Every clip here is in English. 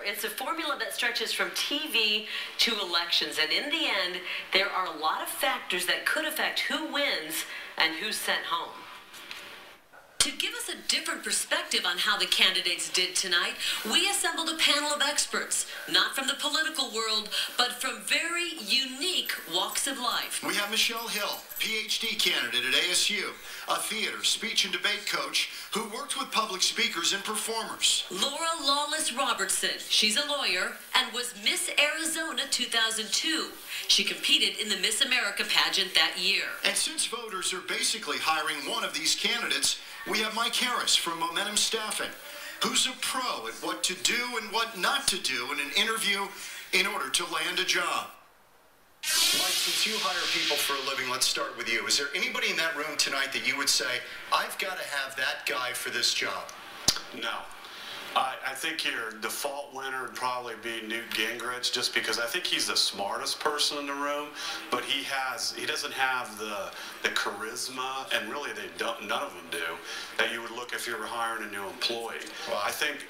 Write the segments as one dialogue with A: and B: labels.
A: It's a formula that stretches from TV to elections, and in the end, there are a lot of factors that could affect who wins and who's sent home. To give us a different perspective on how the candidates did tonight, we assembled a panel of experts, not from the political world, but from very unique walks of life.
B: We have Michelle Hill, PhD candidate at ASU, a theater, speech, and debate coach who worked with public speakers and performers.
A: Laura Lawless Robertson, she's a lawyer and was Miss Arizona 2002. She competed in the Miss America pageant that year.
B: And since voters are basically hiring one of these candidates, we have Mike Harris from Momentum Staffing, who's a pro at what to do and what not to do in an interview in order to land a job. Mike, since you hire people for a living, let's start with you. Is there anybody in that room tonight that you would say, I've got to have that guy for this job?
C: No. I think your default winner would probably be Newt Gingrich, just because I think he's the smartest person in the room, but he doesn't have the charisma, and really none of them do, that you would look if you were hiring a new employee. Well, I think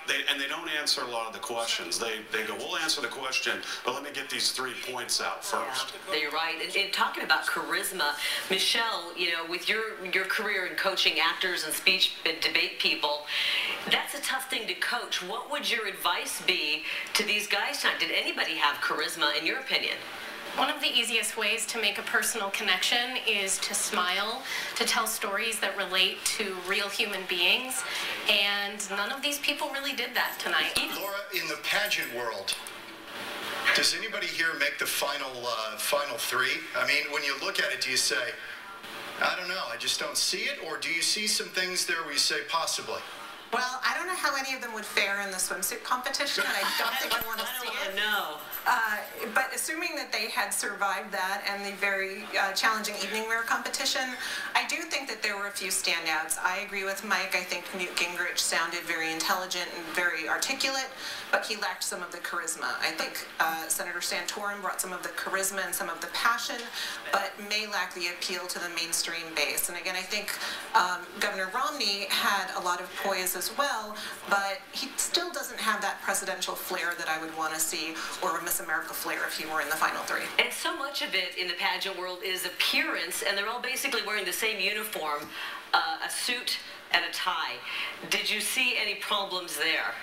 C: they don't answer a lot of the questions. They go, we'll answer the question, but let me get these 3 points out first.
A: Yeah, you're right. And talking about charisma, Michelle, you know, with your career in coaching actors and speech and debate people, that's a tough thing to coach. What would your advice be to these guys tonight? Did anybody have charisma, in your opinion?
D: One of the easiest ways to make a personal connection is to smile, to tell stories that relate to real human beings, and none of these people really did that tonight.
B: Laura, in the pageant world, does anybody here make the final three? I mean, when you look at it, do you say, I don't know, I just don't see it, or do you see some things there where you say, possibly?
E: Well, I don't know how any of them would fare in the swimsuit competition, and I don't think I want to see it.
A: No.
E: But assuming that they had survived that and the very challenging evening wear competition, I do think that there were a few standouts. I agree with Mike. I think Newt Gingrich sounded very intelligent and very articulate, but he lacked some of the charisma. I think Senator Santorum brought some of the charisma and some of the passion, but may lack the appeal to the mainstream base. And again, I think Governor Romney had a lot of poise as well, but he still doesn't have that presidential flair that I would want to see, or a Miss America flair if he were in the final three.
A: And so much of it in the pageant world is appearance, and they're all basically wearing the same uniform, a suit and a tie. Did you see any problems there?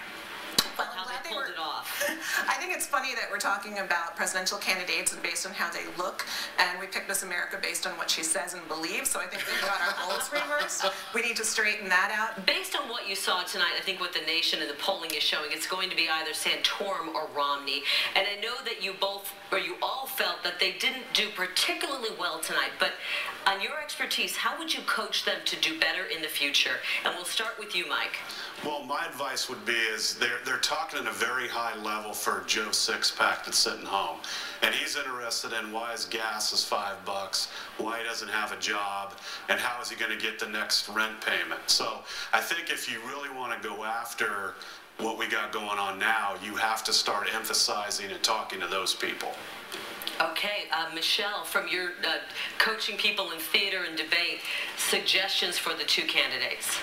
E: Well,
A: how they pulled it off.
E: I think it's funny that we're talking about presidential candidates and based on how they look, and we picked Miss America based on what she says and believes, so I think we've got our roles reversed. We need to straighten that out.
A: Based on what you saw tonight, I think what the nation and the polling is showing, it's going to be either Santorum or Romney. And I know that you both, or you all felt that they didn't do particularly well tonight, but on your expertise, how would you coach them to do better in the future? And we'll start with you, Mike.
C: Well, my advice would be is they're talking at a very high level for Joe Sixpack that's sitting home. And he's interested in why his gas is $5, why he doesn't have a job, and how is he going to get the next rent payment. So I think if you really want to go after what we got going on now, you have to start emphasizing and talking to those people.
A: Okay, Michelle, from your coaching people in theater and debate, suggestions for the two candidates?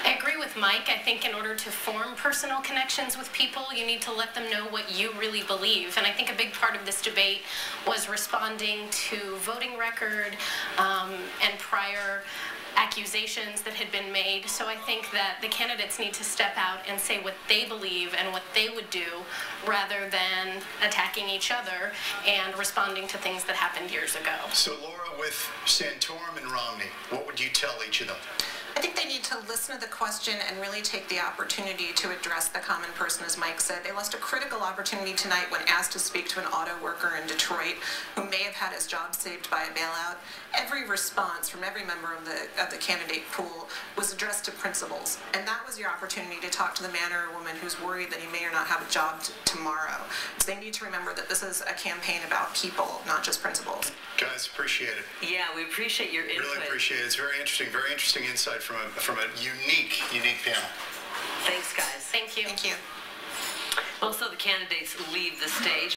D: I agree with Mike. I think in order to form personal connections with people, you need to let them know what you really believe. And I think a big part of this debate was responding to voting record and prior accusations that had been made. So I think that the candidates need to step out and say what they believe and what they would do, rather than attacking each other and responding to things that happened years ago.
B: So Laura, with Santorum and Romney, what would you tell each of them?
E: I think they need to listen to the question and really take the opportunity to address the common person, as Mike said. They lost a critical opportunity tonight when asked to speak to an auto worker in Detroit who may have had his job saved by a bailout. Every response from every member of the candidate pool was addressed to principals, and that was your opportunity to talk to the man or woman who's worried that he may or not have a job tomorrow. So they need to remember that this is a campaign about people, not just principals.
B: Guys, appreciate it.
A: Yeah, we appreciate your input.
B: Really appreciate it. It's very interesting insight from a unique panel.
A: Thanks, guys.
D: Thank you.
E: Thank you.
A: Well, so the candidates leave the stage.